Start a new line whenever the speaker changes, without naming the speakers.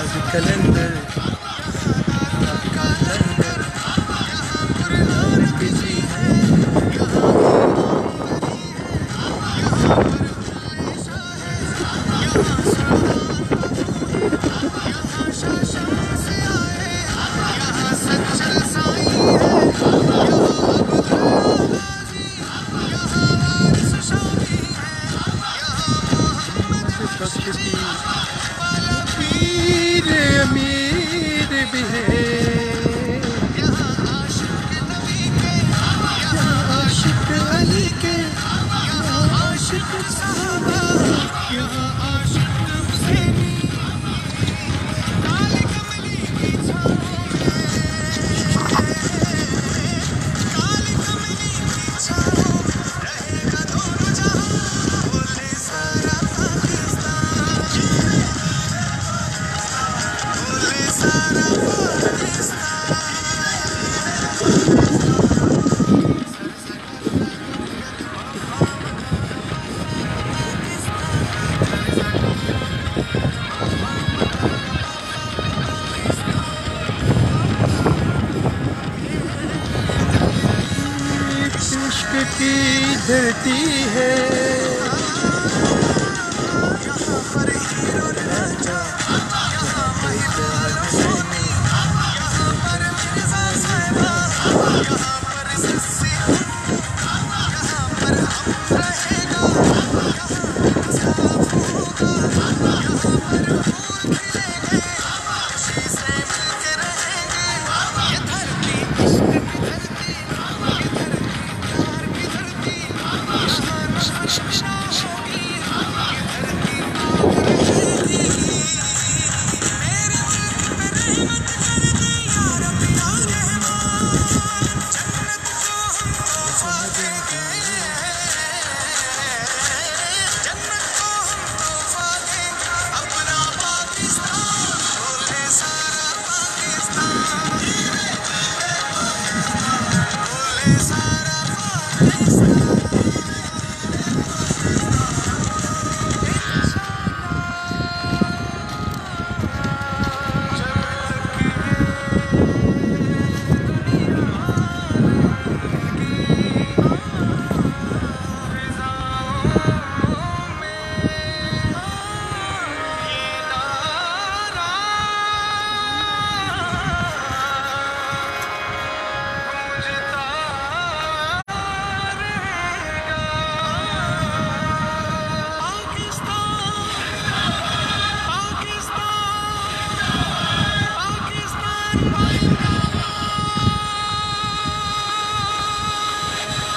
आज कलंदर कलंदर हर किसी बख्शती पीर अमीर भी है आशिक अली के आशिक साहबा आशिक हुसैनी काले कमली की छाँव काले कमली की छाँव रहेगा दोनों जहां बोले सारा इश्क की धरती है यहाँ पर हीरो राजा यहाँ महिला हुसैनी यहाँ पर मिर्जा साहिबा यहाँ पर सस्सी यहाँ पर हम रहेगा यहाँ इंसाफ होगा यहाँ पर फूल खिलेंगे खुशी से मिलके रहेंगे ये धरती इश्क की धरती प्यार की धरती यहाँ नशा नशा होगी ये धरती पाक रहेगी मेरे मुल्क पे रहमत कर दे या रब या रहमान जन्नत को हम तोहफा देंगे जन्नत को हम तोहफा देंगे अपना पाकिस्तान बोले सारा पाकिस्तान बोले सारा Pakistan, Pakistan, Pakistan.